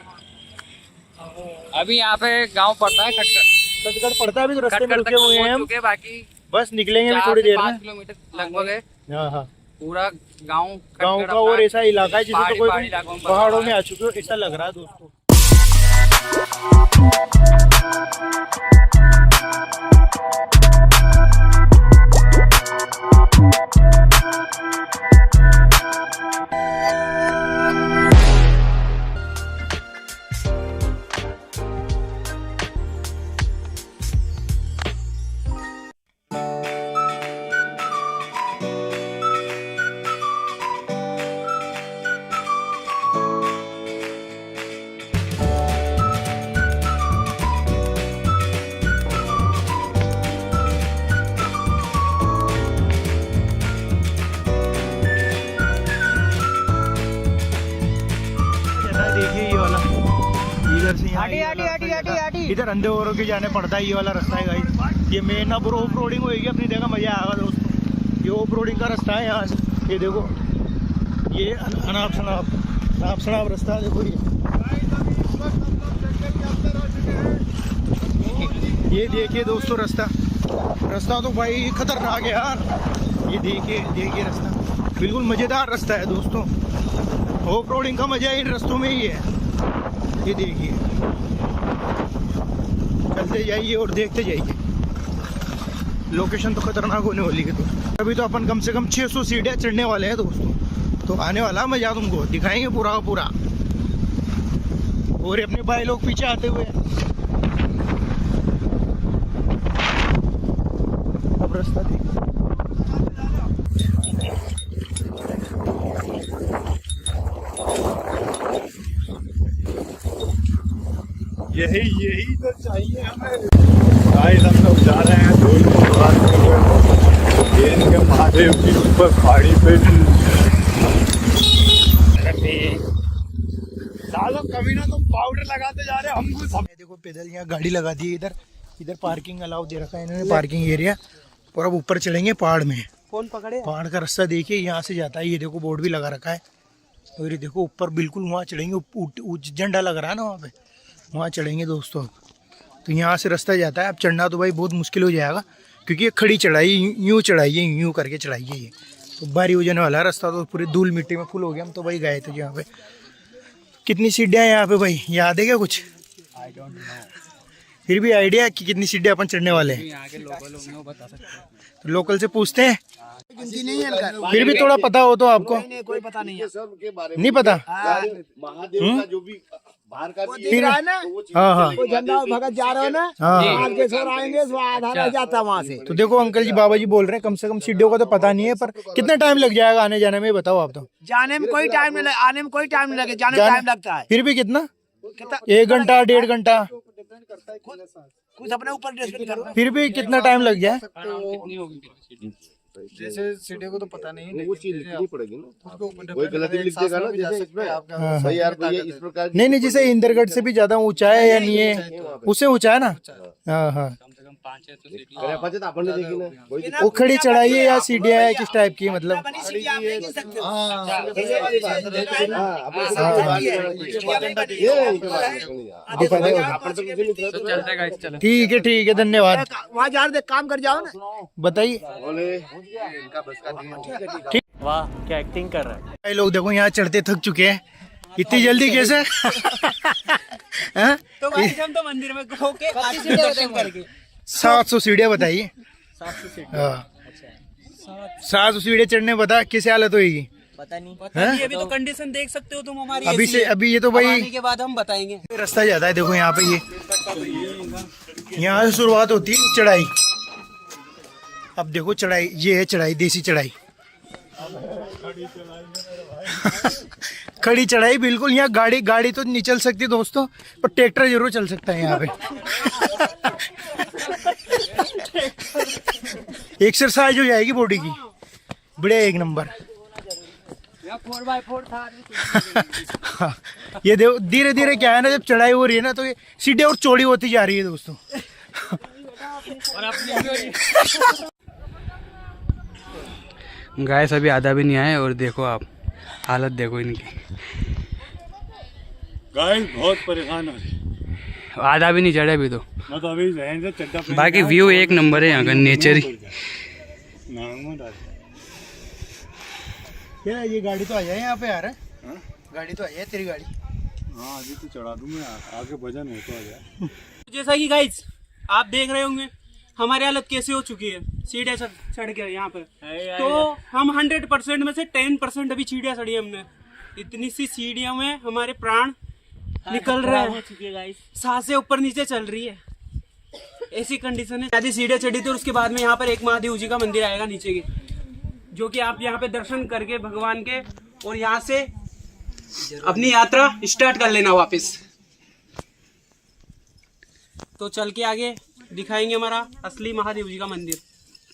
अभी यहाँ पे गांव पड़ता है खटखड़ पड़ता है। अभी तो रास्ते में रुके हुए हैं हम, बाकी बस निकलेंगे अभी थोड़ी देर में। 5 किलोमीटर लगभग है। हाँ पूरा गांव का और ऐसा इलाका है जिसमें तो कोई पहाड़ों में आ चुके हो ऐसा लग रहा है दोस्तों। देखिए ये वाला, इधर से इधर अंधे औरों के जाने पड़ता है। ये वाला रास्ता है गाइस, ये मेन अब ऑफ रोडिंग होगी अपनी जगह, मजा आएगा दोस्तों। ये ऑफ रोडिंग का रास्ता है यहाँ से। ये देखो ये अनाप शनाप रास्ता देखो। ये देखिए दोस्तों रास्ता तो भाई खतरनाक है यार। ये देखिए रास्ता बिल्कुल मजेदार रास्ता है दोस्तों। ऑफ रोडिंग का मजा इन रास्तों में ही है। ये देखिए चलते जाइए और देखते जाइए। लोकेशन तो खतरनाक होने वाली है दोस्तों। अभी तो अपन कम से कम 600 सीढ़ियाँ चढ़ने वाले हैं दोस्तों, तो आने वाला मजा तुमको दिखाएंगे पूरा का पूरा। और अपने भाई लोग पीछे आते हुए। अब रास्ता देखिए, यही तो चाहिए हमें गाइस। हम लोग जा रहे हैं इनके महादेव की ऊपर पहाड़ी पे। कभी ना तुम पाउडर लगाते जा रहे हो हमको सब। देखो पैदल यहाँ गाड़ी लगा दी है। इधर पार्किंग अलाउ दे रखा है इन्होंने, पार्किंग एरिया। और अब ऊपर चढ़ेंगे पहाड़ में। कौन पकड़े? पहाड़ का रास्ता देखिए यहाँ से जाता है। ये देखो बोर्ड भी लगा रखा है। और ये देखो ऊपर बिल्कुल वहाँ चढ़ेंगे, झंडा लग रहा है ना वहाँ पे, वहाँ चढ़ेंगे दोस्तों। तो यहाँ से रास्ता जाता है। अब चढ़ना तो भाई बहुत मुश्किल हो जाएगा, क्योंकि ये खड़ी चढ़ाई, यूँ चढ़ाई है, यूँ करके चढ़ाई है। ये तो भारी हो जाने वाला है रास्ता। तो पूरी धूल मिट्टी में फुल हो गया। हम तो भाई गए थे यहाँ पे। कितनी सीढ़ियाँ यहाँ पे भाई याद है क्या कुछ? फिर भी आइडिया कि कितनी सीढ़ियाँ अपन चढ़ने वाले हैं? तो लोकल से पूछते हैं, फिर भी थोड़ा पता हो तो आपको। कोई पता नहीं है, नहीं पता। फिर है ना, हाँ वो झंडा भगत जा रहे हो ना, आज के छोर आएंगे तो आधा रह जाता वहाँ से। तो देखो अंकल जी, बाबा जी बोल रहे हैं कम से कम सीढ़ियों का तो पता नहीं है, पर कितना टाइम लग जाएगा आने जाने में बताओ आप तो। जाने में कोई टाइम नहीं लगे, आने में कोई टाइम नहीं लगे, जाने में टाइम लगता है। फिर भी कितना? 1 घंटा 1.5 घंटा? कुछ अपने ऊपर डिस्कस करो। फिर भी कितना टाइम लग जाए? जैसे सीढ़ियों को तो पता नहीं, वो चीज लिखनी पड़ेगी ना, कोई गलती लिख देगा ना जैसे इसमें भाई यार ये इस प्रकार। नहीं जैसे इंद्रगढ़ से भी ज्यादा ऊंचा है या नहीं है? उससे ऊंचा है ना? हाँ। वो खड़ी चढ़ाई है या सीढ़ियाँ है, किस टाइप की मतलब? ठीक है धन्यवाद। वहाँ जा रहे काम कर जाओ ना, बताइए। वाह क्या एक्टिंग कर रहा है भाई लोग। देखो यहाँ चढ़ते थक चुके हैं, इतनी जल्दी कैसे? तो भाई हम तो मंदिर में होके दर्शन करके 700 सीढ़ियाँ बताइए। 700 सीढ़ियाँ चढ़ने बता कैसे हालत होगी? पता नहीं अभी तो कंडीशन देख सकते हो तुम हमारी। अभी ये तो भाई के बाद हम बताएंगे। रास्ता जाता है देखो यहाँ पे। ये यहाँ से शुरुआत होती है चढ़ाई। अब देखो चढ़ाई, ये है चढ़ाई, देसी चढ़ाई। खड़ी चढ़ाई बिल्कुल। यहाँ गाड़ी तो नहीं चल सकती दोस्तों, पर ट्रैक्टर जरूर चल सकता है यहाँ पे। एक्सरसाइज हो जाएगी बॉडी की, बढ़िया, एक नंबर। 4x4 था। हाँ, ये देखो धीरे धीरे क्या है ना, जब चढ़ाई हो रही है ना तो ये सीढ़ी और चौड़ी होती जा रही है दोस्तों। गाइस अभी आधा भी नहीं आए और देखो आप हालत देखो इनकी। गाइस बहुत परेशान हो रहे, आधा भी नहीं चढ़े अभी तो। मैं तो अभी जहन से चड्डा पहन बाकी व्यू एक नंबर है यहाँ का, नेचर ही। ये गाड़ी तो आ जाए यहाँ पे यार। गाड़ी तो आ जाए तेरी गाड़ी। हाँ अभी तो चढ़ा दूँ मैं, आगे वजन हो तो आ जाए। जैसा कि गाइस आप देख रहे होंगे हमारी हालत कैसे हो चुकी है सीढ़ियाँ चढ़ के यहाँ पर। तो हम 100% में से 10% अभी सीढ़ियाँ चढ़ी हमने। इतनी सी सीढ़ियों में हमारे प्राण निकल रहे हैं, सांसें ऊपर नीचे चल रही है, ऐसी कंडीशन है। आधी सीढ़ियाँ चढ़ी थी और उसके बाद में यहाँ पर एक महादेव जी का मंदिर आएगा नीचे की, जो कि आप यहाँ पे दर्शन करके भगवान के और यहाँ से अपनी यात्रा स्टार्ट कर लेना वापस। तो चल के आगे दिखाएंगे हमारा असली महादेव जी का मंदिर,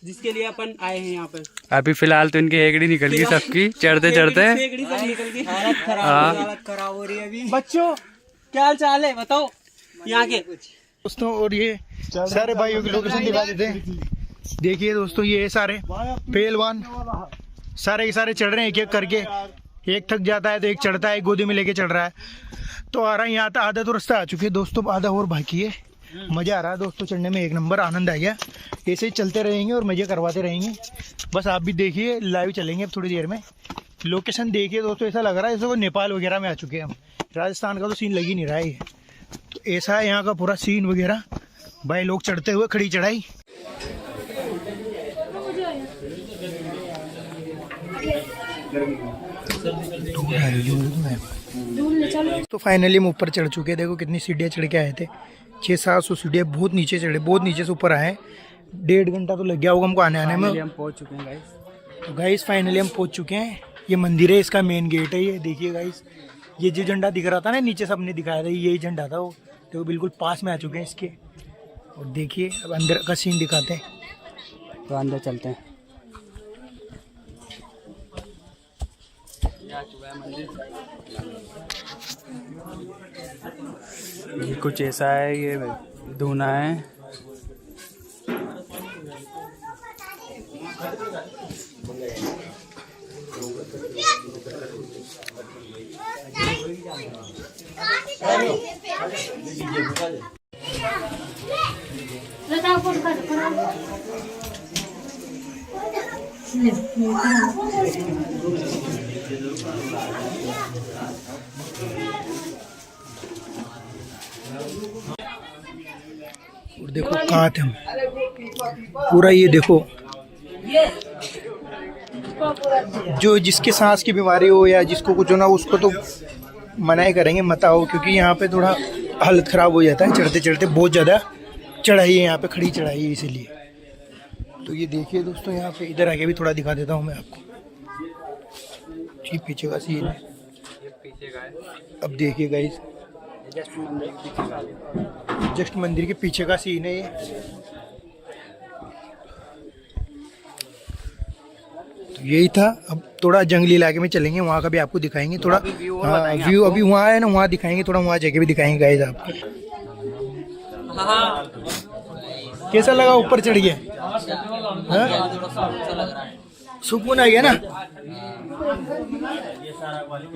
जिसके लिए अपन आए हैं यहाँ पर। अभी फिलहाल तो इनकी हेगड़ी निकल गई सबकी, चढ़ते चढ़ते हालत खराब हो रही है अभी। बच्चों क्या हाल चाल है बताओ यहाँ के दोस्तों। और ये सारे भाइयों की लोकेशन दिखा देते हैं। देखिए दोस्तों ये सारे पहलवान सारे के सारे चढ़ रहे हैं एक एक करके। एक थक जाता है तो एक चढ़ता है, एक गोदी में लेके चढ़ रहा है। तो आ रहा है यहाँ आधा तो रास्ता आ चुके हैं दोस्तों, आधा और बाकी है। मज़ा आ रहा है दोस्तों चढ़ने में, एक नंबर आनंद आ गया। ऐसे ही चलते रहेंगे और मज़े करवाते रहेंगे। बस आप भी देखिए, लाइव चलेंगे अब थोड़ी देर में। लोकेशन देखिए दोस्तों, ऐसा लग रहा है जैसे वो नेपाल वगैरह में आ चुके हैं हम। राजस्थान का तो सीन लग ही नहीं रहा है। तो ऐसा है यहाँ का पूरा सीन वगैरह। भाई लोग चढ़ते हुए खड़ी चढ़ाई। तो फाइनली हम ऊपर चढ़ चुके हैं। देखो कितनी सीढ़ियाँ चढ़ के आए थे, 600-700 सीढ़ियाँ, बहुत नीचे चढ़े, बहुत नीचे से ऊपर आए। 1.5 घंटा तो लग गया होगा हमको आने में। हम पहुँच चुके हैं गाइस। तो गाइस फाइनली हम पहुँच चुके हैं। ये मंदिर है, इसका मेन गेट है। ये देखिए गाइस, ये जो झंडा दिख रहा था ना नीचे, सबने दिखाया था यही झंडा था वो। तो बिल्कुल पास में आ चुके हैं इसके। और देखिए अब अंदर का सीन दिखाते हैं। तो अंदर चलते हैं। ये कुछ ऐसा है, ये धूना है। और देखो कहाँ थे हम, पूरा ये देखो। जो जिसके सांस की बीमारी हो या जिसको कुछ हो ना, उसको तो मना ही करेंगे मत आओ, क्योंकि यहाँ पे थोड़ा हालत ख़राब हो जाता है चढ़ते चढ़ते। बहुत ज़्यादा चढ़ाई है यहाँ पे, खड़ी चढ़ाई है इसीलिए। तो ये देखिए दोस्तों, यहाँ पे इधर आगे भी थोड़ा दिखा देता हूँ मैं आपको। ठीक पीछे का सीन है, अब देखिए गाइस, जस्ट मंदिर के पीछे का सीन है ये। तो यही था। अब थोड़ा जंगली इलाके में चलेंगे, वहाँ का भी आपको दिखाएंगे थोड़ा। व्यू अभी वहाँ है ना, वहाँ दिखाएंगे थोड़ा, वहाँ जगह भी दिखाएंगे गाइस आपको। कैसा लगा ऊपर चढ़ गया? सुकून आ गया ना?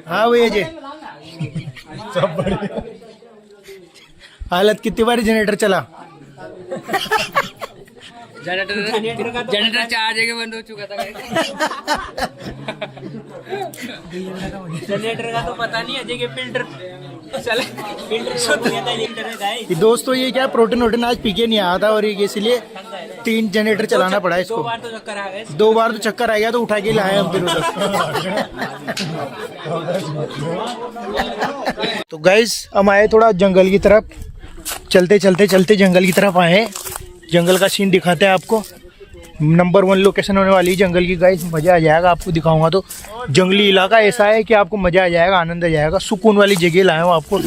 हाँ भैया जी, सब बढ़िया। हालत कितनी बार जनरेटर चला? जनरेटर 4 जगह बंद हो चुका था। जनरेटर का तो पता नहीं है, जगह फिल्टर चले, फिल्टर। दोस्तों ये क्या प्रोटीन वोटीन आज पी के नहीं आया था, और ये इसलिए 3 जनरेटर चलाना पड़ा इसको। 2 बार तो चक्कर आ गया। 2 बार तो चक्कर आ गया, तो उठा के लाए हम फिर उधर। तो गाइस हम आए थोड़ा जंगल की तरफ, चलते जंगल की तरफ आए। जंगल का सीन दिखाते हैं आपको। नंबर 1 लोकेशन होने वाली है जंगल की गाइस, मज़ा आ जाएगा आपको दिखाऊंगा। तो जंगली इलाका ऐसा है कि आपको मज़ा आ जाएगा, आनंद आ जाएगा, सुकून वाली जगह लाया हूँ आपको,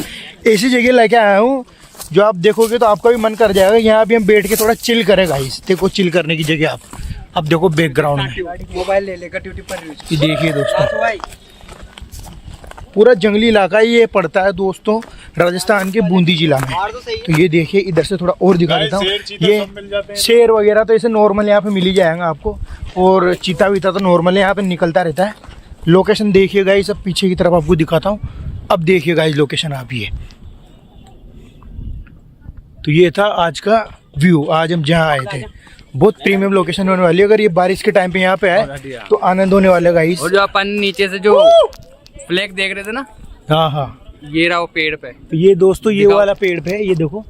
ऐसी जगह लेके आया हूँ जो आप देखोगे तो आपका भी मन कर जाएगा यहाँ पे हम बैठ के थोड़ा चिल करें गाइस। देखो चिल करने की जगह आप देखो बैकग्राउंड में मोबाइल ले लेकर ड्यूटी पर। ये देखिए दोस्तों पूरा जंगली इलाका ये पड़ता है दोस्तों राजस्थान के बूंदी जिला में। तो ये देखिए इधर से थोड़ा और दिखा देता हूँ, ये शेर वगैरह तो ऐसे नॉर्मल यहाँ पे मिल ही जाएगा आपको, और चीता वीता तो नॉर्मल यहाँ पे निकलता रहता है। लोकेशन देखिए गाइस, अब पीछे की तरफ आपको दिखाता हूँ। अब देखिए गाइस लोकेशन आप ये, तो ये था आज का व्यू। आज हम जहाँ आए थे बहुत प्रीमियम लोकेशन होने वाली है। अगर ये बारिश के टाइम पे यहाँ पे आए तो आनंद होने वाला गाइस। और जो अपन नीचे से जो फ्लैग देख रहे थे ना, हाँ हाँ ये रहा वो पेड़ पे। तो ये दोस्तों ये वाला पेड़ पे है, ये देखो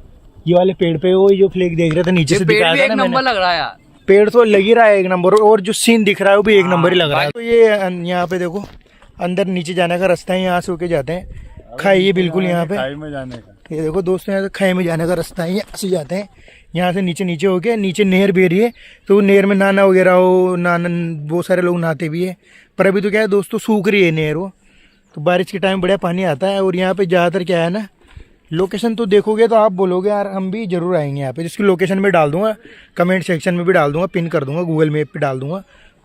ये वाले पेड़ पे वो जो फ्लैग देख रहे थे नीचे से दिखाया था ना मैंने। नंबर लग रहा है यार, पेड़ तो लग ही रहा है 1 नंबर, और जो सीन दिख रहा है वो भी 1 नंबर ही लग रहा है। तो ये यहाँ पे देखो अंदर नीचे जाने का रास्ता है, यहाँ से होके जाते हैं खाई, ये बिल्कुल यहाँ पे खाई में जाने का। ये देखो दोस्तों यहाँ से खाई में जाने का रास्ता है, यहाँ से जाते हैं, यहाँ से नीचे होके नीचे नहर बह रही है, तो नहर में नहाना वगैरह हो, नहाना बहुत सारे लोग नहाते भी है। पर अभी तो क्या है दोस्तों सूख रही है नहर वो, तो बारिश के टाइम बढ़िया पानी आता है। और यहाँ पे ज़्यादातर क्या है ना, लोकेशन तो देखोगे तो आप बोलोगे यार हम भी जरूर आएंगे यहाँ पे, जिसकी लोकेशन में डाल दूंगा, कमेंट सेक्शन में भी डाल दूंगा, पिन कर दूंगा, गूगल मैप पे डाल दूंगा,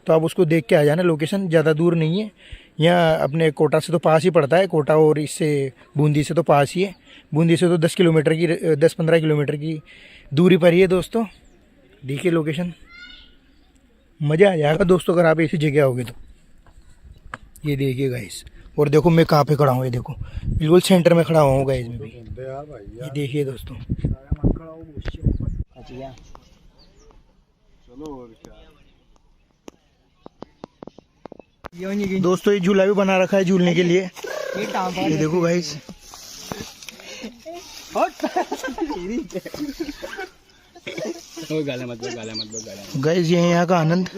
तो आप उसको देख के आ जाना। लोकेशन ज़्यादा दूर नहीं है, यहाँ अपने कोटा से तो पास ही पड़ता है, कोटा और इससे बूंदी से तो पास ही है। बूंदी से तो 10-15 किलोमीटर की दूरी पर ही है दोस्तों। देखिए लोकेशन, मज़ा आ जाएगा दोस्तों अगर आप ऐसी जगह आओगे तो। ये देखिए गाइस, और देखो मैं कहाँ पे खड़ा हूँ, ये देखो बिल्कुल सेंटर में खड़ा हुआ गाइस में भी। ये देखिए दोस्तों, दोस्तों ये झूला भी बना रखा है झूलने के लिए, ये देखो गाइस। गाइस ये यहाँ का आनंद,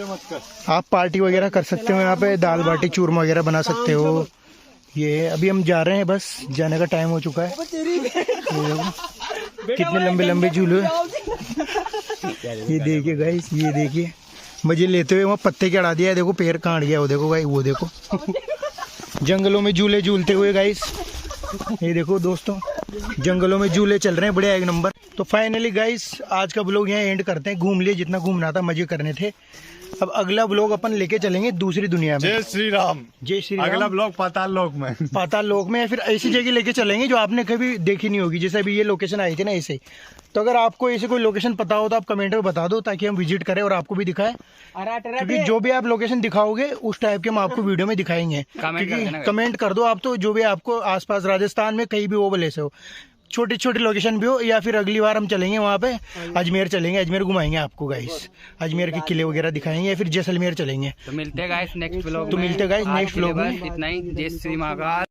आप पार्टी वगैरह कर सकते हो यहाँ पे, दाल बाटी चूरमा वगैरह बना सकते हो। ये अभी हम जा रहे हैं, बस जाने का टाइम हो चुका है। कितने लंबे लंबे झूले, ये देखिए गाइस, ये देखिए मजे लेते हुए वहाँ पत्ते के अड़ा दिया है, देखो पैर काट गया वो देखो गाइस, वो देखो जंगलों में झूले झूलते हुए गाइस। ये देखो दोस्तों जंगलों में झूले चल रहे हैं बढ़िया 1 नंबर। तो फाइनली गाइस आज का ब्लॉग यहाँ एंड करते हैं, घूम लिए जितना घूमना था, मजे करने थे। अब अगला ब्लॉग अपन लेके चलेंगे दूसरी दुनिया में। जय श्री राम। जय श्री राम। अगला ब्लॉग पाताल लोक में, पाताल लोक में, या फिर ऐसी जगह लेके चलेंगे जो आपने कभी देखी नहीं होगी, जैसे अभी ये लोकेशन आई थी ना ऐसे। तो अगर आपको ऐसे कोई लोकेशन पता हो तो आप कमेंट में बता दो, ताकि हम विजिट करें और आपको भी दिखाएं, क्योंकि जो भी आप लोकेशन दिखाओगे उस टाइप के हम आपको वीडियो में दिखाएंगे। क्योंकि कमेंट कर दो आप, तो जो भी आपको आसपास राजस्थान में कहीं भी वो बोले से हो, छोटी छोटी लोकेशन भी हो, या फिर अगली बार हम चलेंगे वहाँ पे अजमेर चलेंगे, अजमेर घुमाएंगे आपको गाइस, अजमेर के किले वगैरह दिखाएंगे, या फिर जैसलमेर चलेंगे। तो मिलते हैं गाइस नेक्स्ट व्लॉग में। तो मिलते हैं गाइस नेक्स्ट व्लॉग में। इतना ही, जय श्री महाकाल।